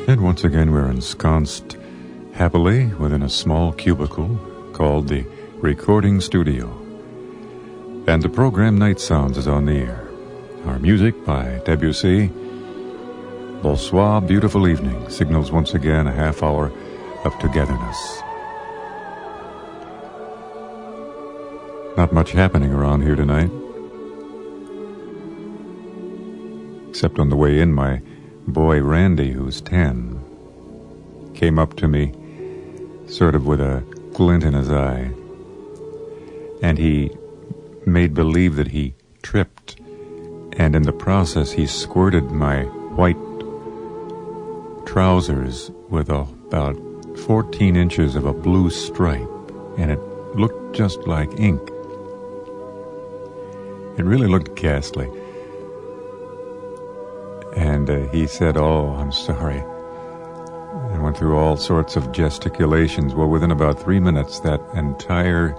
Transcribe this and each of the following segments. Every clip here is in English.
And once again, we're ensconced happily within a small cubicle called the recording studio. And the program Nightsounds is on the air. Our music by Debussy. Bonsoir, beautiful evening, signals once again a half hour of togetherness. Not much happening around here tonight. Except on the way in, my boy Randy, who's 10, came up to me sort of with a glint in his eye, and he made believe that he tripped, and in the process he squirted my white trousers with about 14 inches of a blue stripe, and it looked just like ink. It really looked ghastly. And he said, "Oh, I'm sorry," and went through all sorts of gesticulations. Well, within about 3 minutes, that entire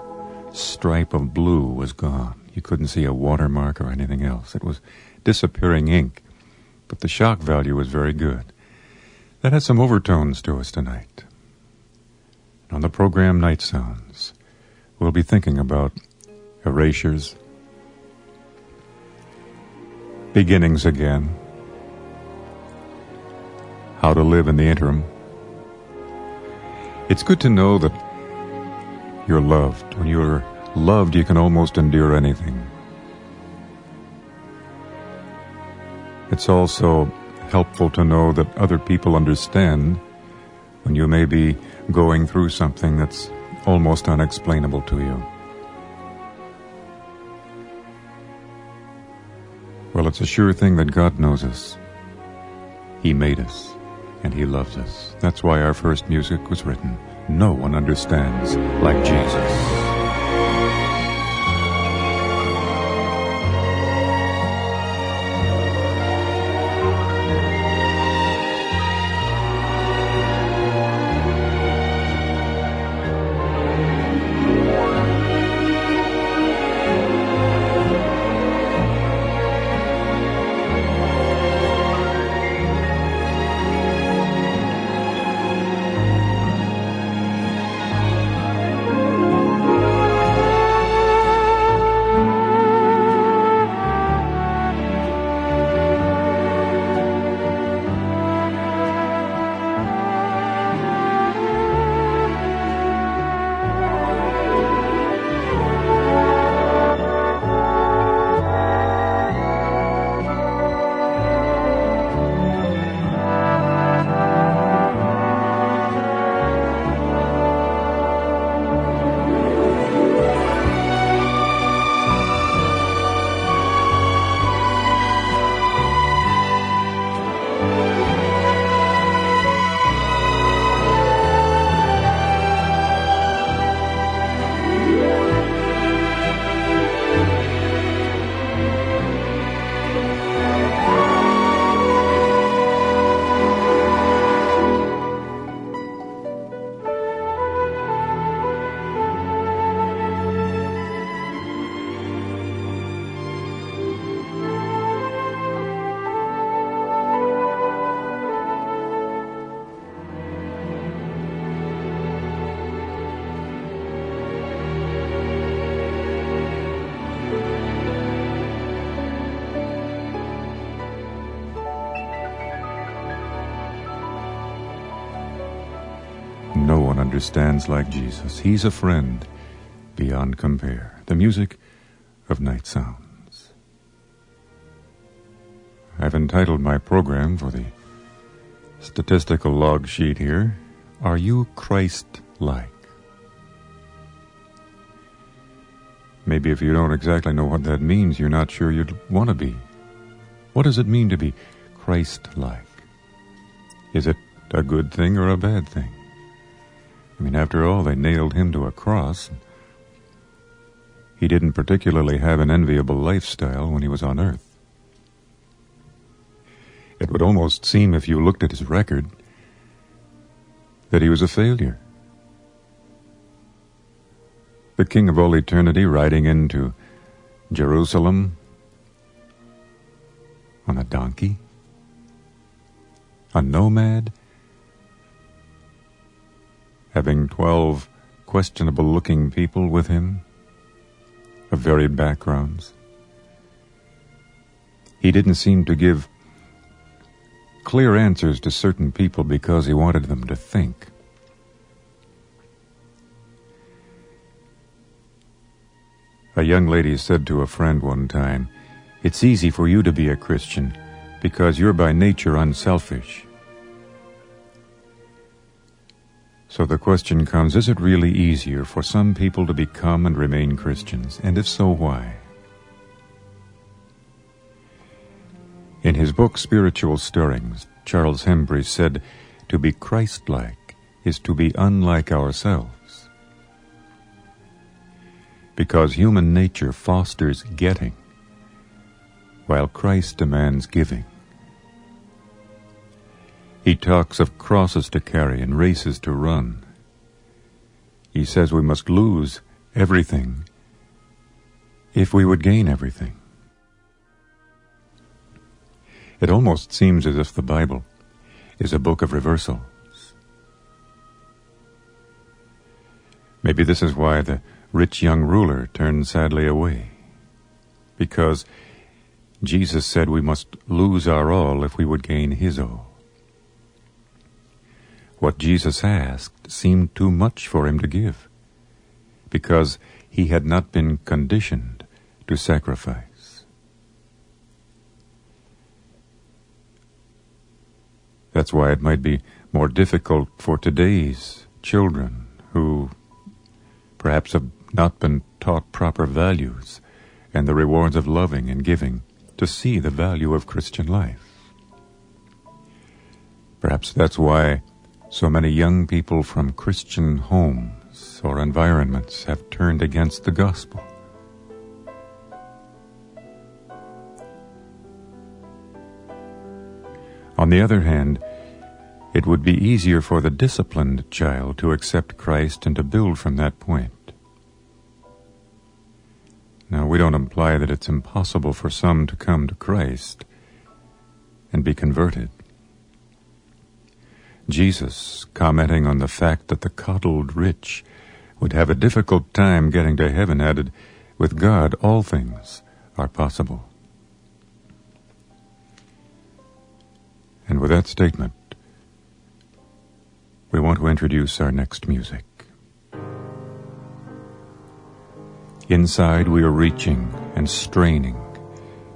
stripe of blue was gone. You couldn't see a watermark or anything else. It was disappearing ink, but the shock value was very good. That has some overtones to us tonight. On the program Nightsounds, we'll be thinking about erasures, beginnings again, how to live in the interim. It's good to know that you're loved. When you're loved, you can almost endure anything. It's also helpful to know that other people understand when you may be going through something that's almost unexplainable to you. Well, it's a sure thing that God knows us. He made us, and He loves us. That's why our first music was written. No one understands like Jesus. No one understands like Jesus. He's a friend beyond compare. The music of Nightsounds. I've entitled my program for the statistical log sheet here, Are You Christlike? Maybe if you don't exactly know what that means, you're not sure you'd want to be. What does it mean to be Christ-like? Is it a good thing or a bad thing? I mean, after all, they nailed him to a cross. He didn't particularly have an enviable lifestyle when he was on earth. It would almost seem, if you looked at his record, that he was a failure. The King of all eternity riding into Jerusalem on a donkey, a nomad having 12 questionable-looking people with him of varied backgrounds. He didn't seem to give clear answers to certain people because he wanted them to think. A young lady said to a friend one time, "It's easy for you to be a Christian because you're by nature unselfish." So the question comes, is it really easier for some people to become and remain Christians? And if so, why? In his book, Spiritual Stirrings, Charles Hembry said, "To be Christlike is to be unlike ourselves, because human nature fosters getting, while Christ demands giving." He talks of crosses to carry and races to run. He says we must lose everything if we would gain everything. It almost seems as if the Bible is a book of reversals. Maybe this is why the rich young ruler turned sadly away, because Jesus said we must lose our all if we would gain his all. What Jesus asked seemed too much for him to give, because he had not been conditioned to sacrifice. That's why it might be more difficult for today's children who perhaps have not been taught proper values and the rewards of loving and giving to see the value of Christian life. Perhaps that's why so many young people from Christian homes or environments have turned against the gospel. On the other hand, it would be easier for the disciplined child to accept Christ and to build from that point. Now, we don't imply that it's impossible for some to come to Christ and be converted. Jesus, commenting on the fact that the coddled rich would have a difficult time getting to heaven, added, "With God, all things are possible." And with that statement, we want to introduce our next music. Inside, we are reaching and straining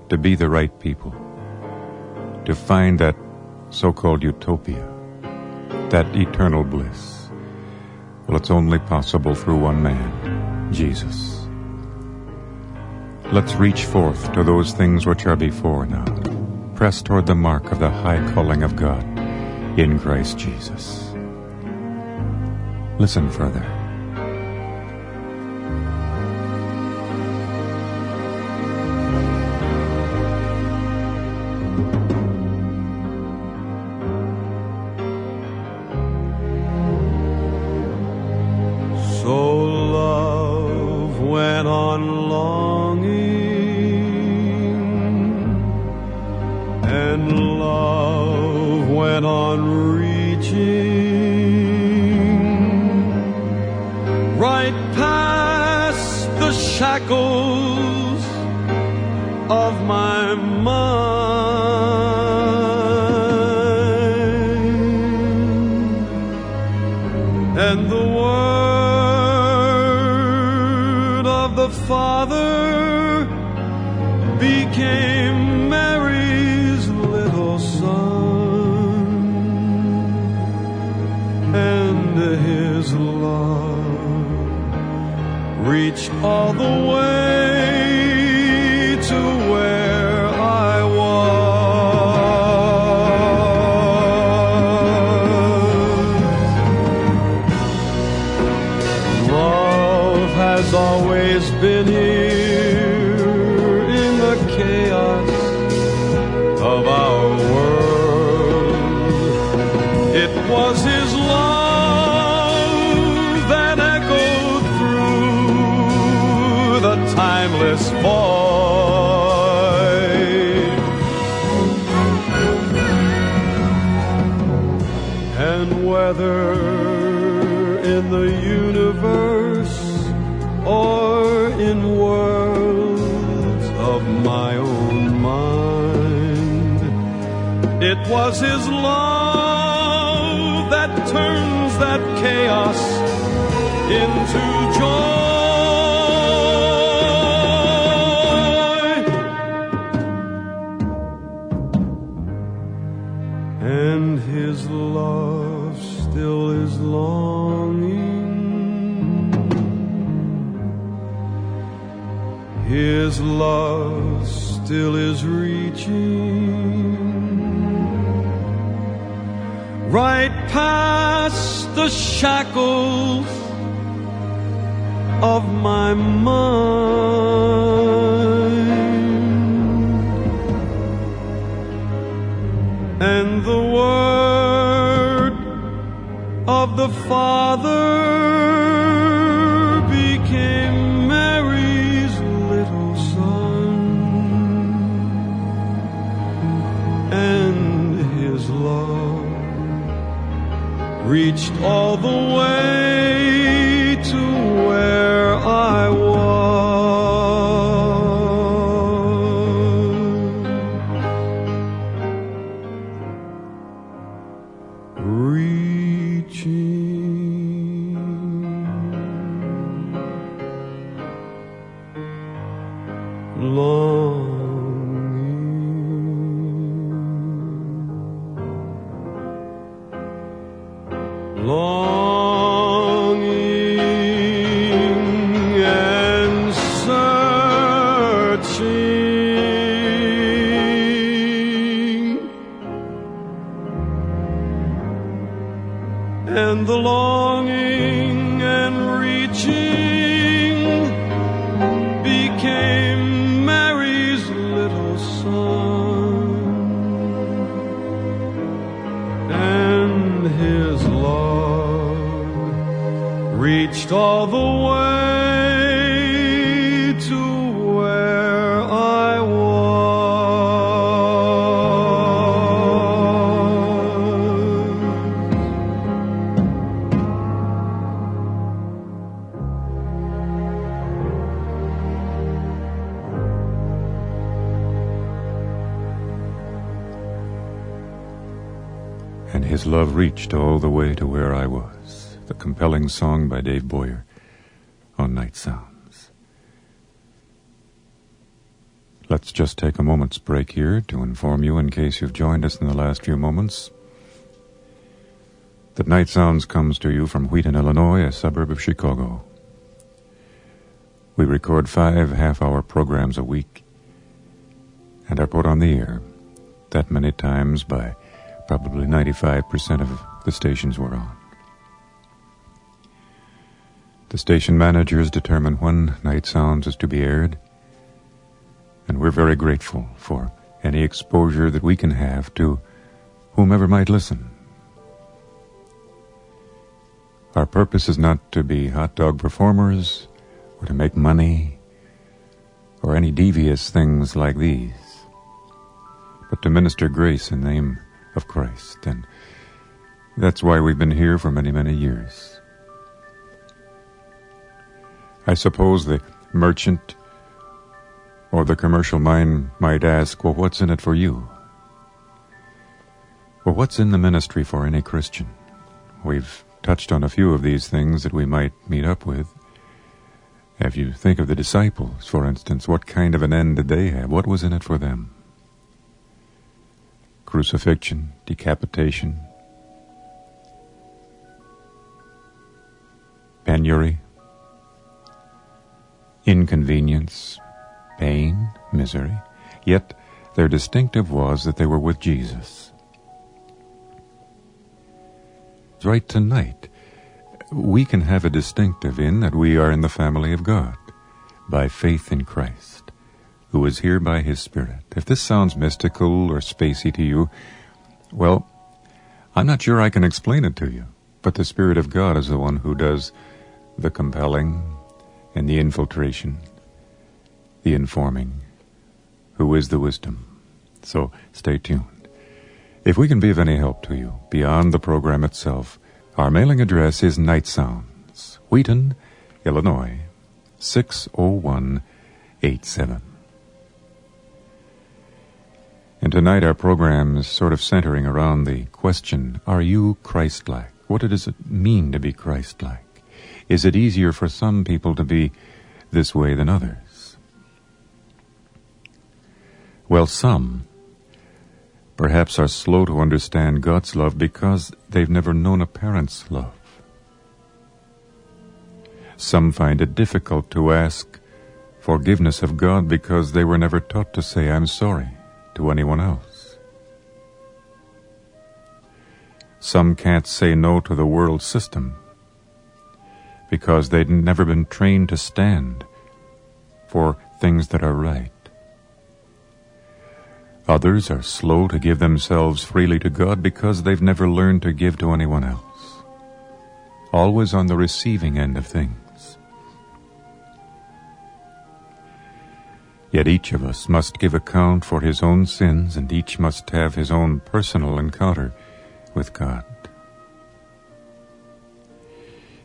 to be the right people, to find that so-called utopia, that eternal bliss. Well, it's only possible through one man, Jesus. Let's reach forth to those things which are before now. Press toward the mark of the high calling of God in Christ Jesus. Listen further. So love went on longing, and love went on reaching right past the shackles of my mind, and the the Father became Mary's little son, and his love reached all the way to where I was. Love has always been here in the chaos of our world. It was his love that echoed through the timeless void. And whether in the universe or in worlds of my own mind. It was his love that turns that chaos into joy. And his love still is longing. His love still is reaching right past the shackles of my mind, and the word of the Father became Mary's little son, and his love reached all the way to where I was, reaching, longing and searching, and the longing and reaching became Mary's little son, and his love reached all the way to where I And his love reached all the way to where I was. The compelling song by Dave Boyer on Nightsounds. Let's just take a moment's break here to inform you, in case you've joined us in the last few moments, that Nightsounds comes to you from Wheaton, Illinois, a suburb of Chicago. We record 5 half-hour programs a week and are put on the air that many times by probably 95% of the stations we're on. The station managers determine when Nightsounds is to be aired, and we're very grateful for any exposure that we can have to whomever might listen. Our purpose is not to be hot dog performers or to make money or any devious things like these, but to minister grace in the name of Christ, and that's why we've been here for many, many years. I suppose the merchant or the commercial mind might ask, well, what's in it for you? Well, what's in the ministry for any Christian? We've touched on a few of these things that we might meet up with. If you think of the disciples, for instance, what kind of an end did they have? What was in it for them? Crucifixion, decapitation, penury, inconvenience, pain, misery. Yet their distinctive was that they were with Jesus. Right tonight, we can have a distinctive in that we are in the family of God by faith in Christ, who is here by His Spirit. If this sounds mystical or spacey to you, well, I'm not sure I can explain it to you, but the Spirit of God is the one who does the compelling and the infiltration, the informing, who is the wisdom. So stay tuned. If we can be of any help to you beyond the program itself, Our mailing address is Nightsounds, Wheaton, Illinois, 60187. And tonight our program is sort of centering around the question, are you Christlike? What does it mean to be Christlike? Is it easier for some people to be this way than others? Well, some perhaps are slow to understand God's love because they've never known a parent's love. Some find it difficult to ask forgiveness of God because they were never taught to say, I'm sorry, to anyone else. Some can't say no to the world system because they'd never been trained to stand for things that are right. Others are slow to give themselves freely to God because they've never learned to give to anyone else, always on the receiving end of things. Yet each of us must give account for his own sins, and each must have his own personal encounter with God.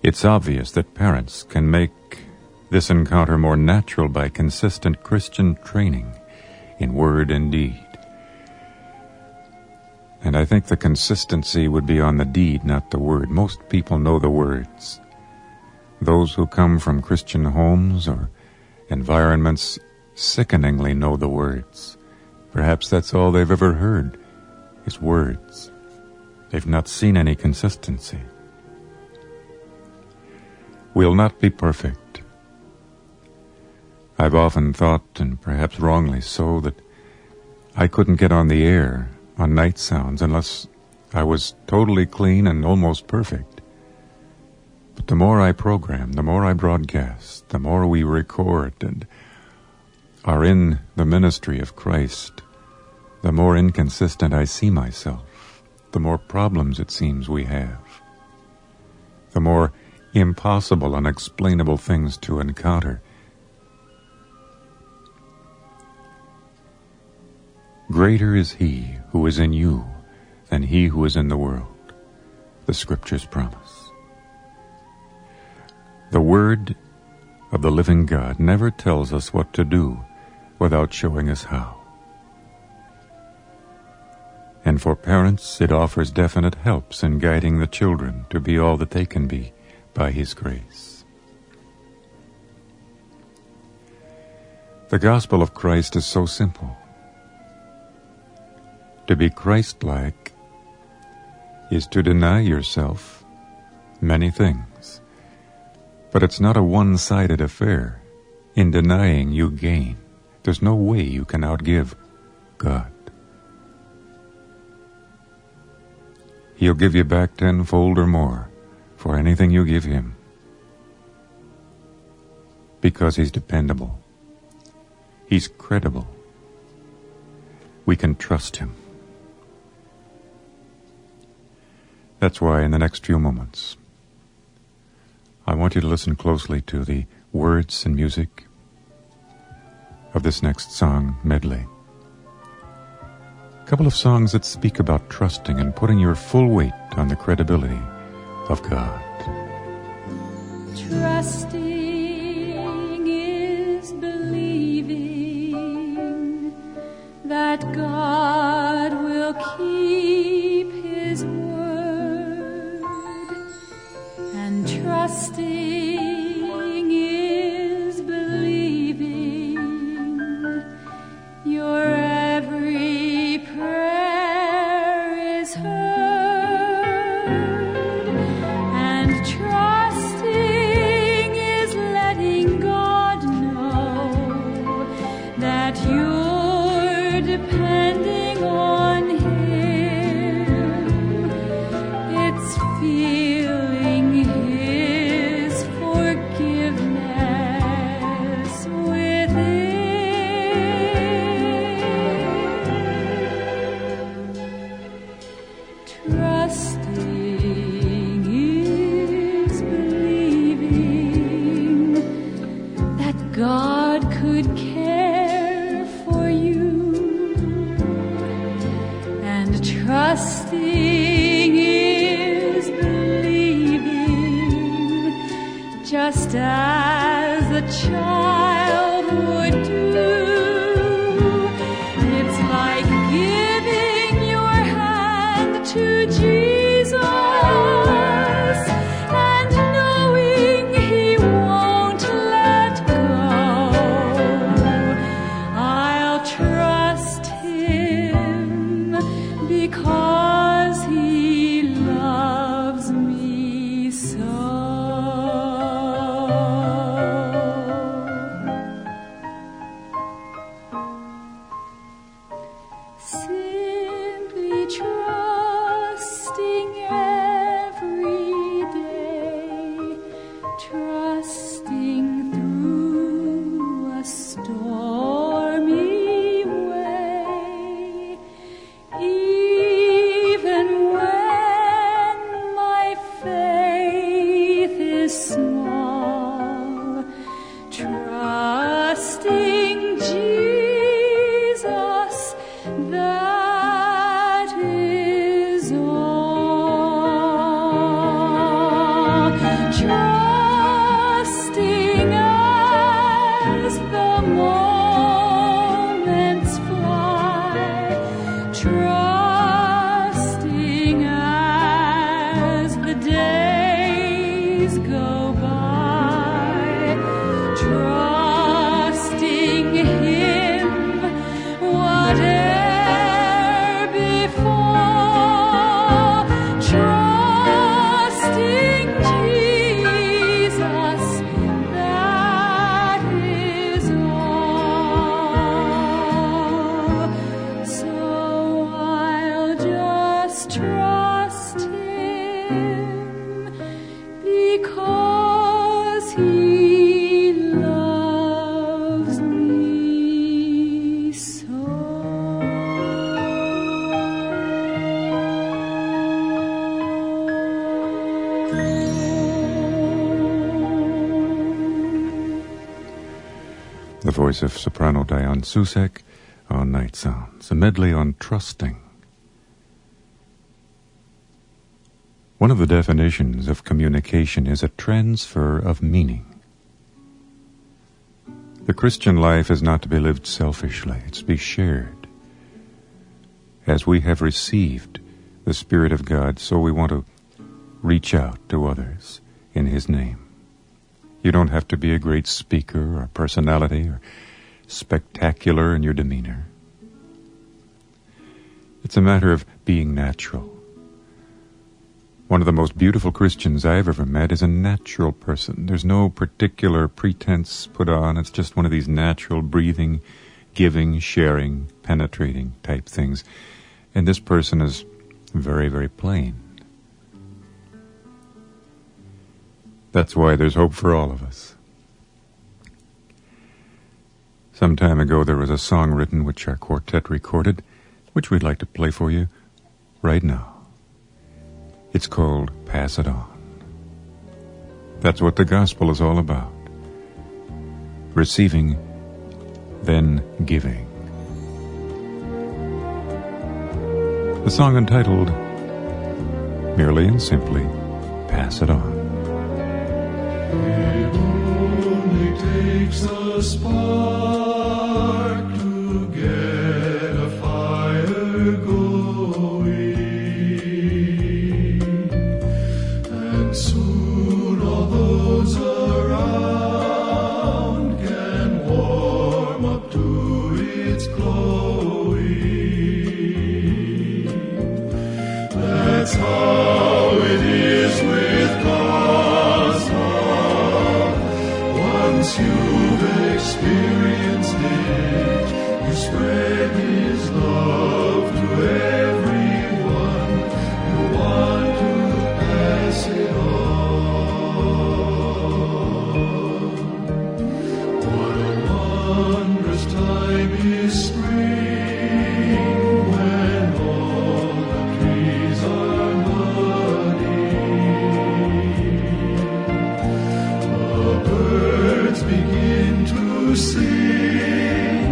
It's obvious that parents can make this encounter more natural by consistent Christian training in word and deed. And I think the consistency would be on the deed, not the word. Most people know the words. Those who come from Christian homes or environments sickeningly know the words. Perhaps that's all they've ever heard is words. They've not seen any consistency. We'll not be perfect. I've often thought, and perhaps wrongly so, that I couldn't get on the air on Nightsounds unless I was totally clean and almost perfect. But the more I program, the more I broadcast, the more we record and are in the ministry of Christ, the more inconsistent I see myself, the more problems it seems we have, the more impossible, unexplainable things to encounter. Greater is he who is in you than he who is in the world, the Scriptures promise. The Word of the living God never tells us what to do without showing us how. And for parents, it offers definite helps in guiding the children to be all that they can be by His grace. The gospel of Christ is so simple. To be Christ-like is to deny yourself many things. But it's not a one-sided affair. In denying, you gain. There's no way you can outgive God. He'll give you back tenfold or more for anything you give Him, because He's dependable. He's credible. We can trust Him. That's why in the next few moments, I want you to listen closely to the words and music of this next song medley. A couple of songs that speak about trusting and putting your full weight on the credibility of God. Trusting is believing that God will keep His word, and trusting is believing your every prayer is heard, and trusting is letting God know that you're depending on Him. It's feeling His forgiveness within. Trusting is believing that God could care for you, and trusting is believing trusting as the moments fly, trusting as the days go by, trusting Him, whate'er befall, trusting Jesus, that is all. So I'll just trust Him because He loves me so. The voice of soprano Diane Susek on Nightsounds, a medley on trusting. One of the definitions of communication is a transfer of meaning. The Christian life is not to be lived selfishly, it's to be shared. As we have received the Spirit of God, so we want to reach out to others in His name. You don't have to be a great speaker or personality or spectacular in your demeanor. It's a matter of being natural. One of the most beautiful Christians I've ever met is a natural person. There's no particular pretense put on. It's just one of these natural breathing, giving, sharing, penetrating type things. And this person is very, very plain. That's why there's hope for all of us. Some time ago there was a song written which our quartet recorded, which we'd like to play for you right now. It's called Pass It On. That's what the gospel is all about. Receiving, then giving. The song entitled, merely and simply, Pass It On. It only takes a spark to get a fire going, and soon all those around can warm up to its glowing. That's how it is with God's love. Once you've experienced it, you spread His love to everyone. You want to pass it on. What a wondrous time is spring, when all the trees are budding. The birds begin to sing,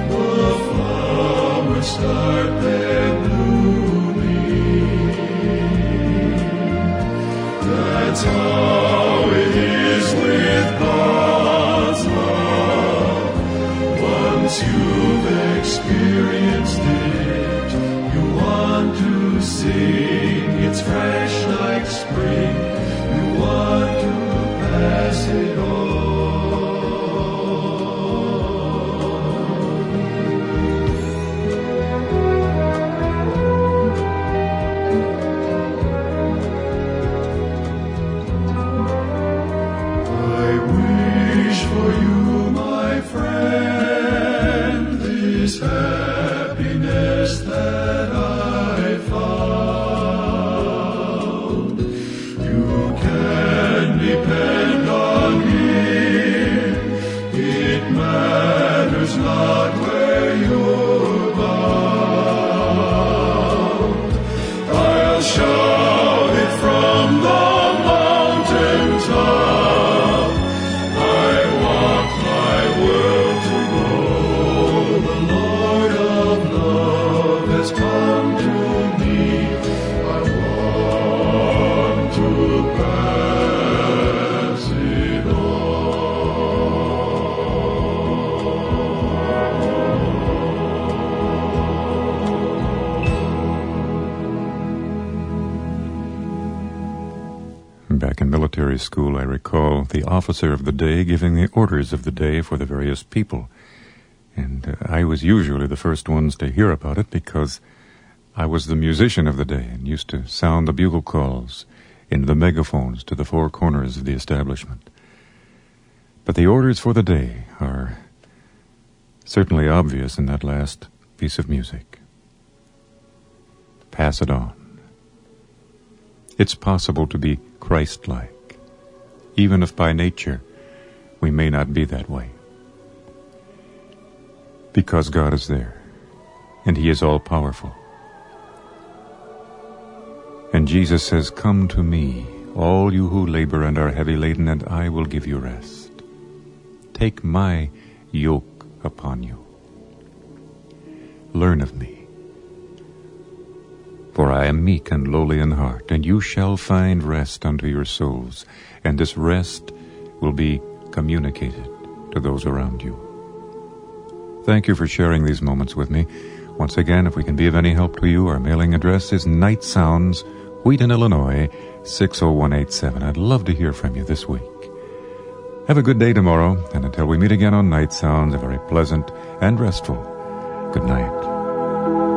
the flowers start their blooming. That's how it is with God's love. Once you've experienced it, you want to sing. It's fresh like spring. You want to pass it on. I wish for you, my friend, this happiness that I found. You can depend on Him. Back in military school, I recall the officer of the day giving the orders of the day for the various people. And I was usually the first ones to hear about it because I was the musician of the day and used to sound the bugle calls into the megaphones to the four corners of the establishment. But the orders for the day are certainly obvious in that last piece of music. Pass it on. It's possible to be Christ-like, even if by nature we may not be that way. Because God is there, and He is all-powerful. And Jesus says, "Come to me, all you who labor and are heavy laden, and I will give you rest. Take my yoke upon you. Learn of me. For I am meek and lowly in heart, and you shall find rest unto your souls, and this rest will be communicated to those around you." Thank you for sharing these moments with me. Once again, if we can be of any help to you, our mailing address is Nightsounds, Wheaton, Illinois, 60187. I'd love to hear from you this week. Have a good day tomorrow, and until we meet again on Nightsounds, a very pleasant and restful good night.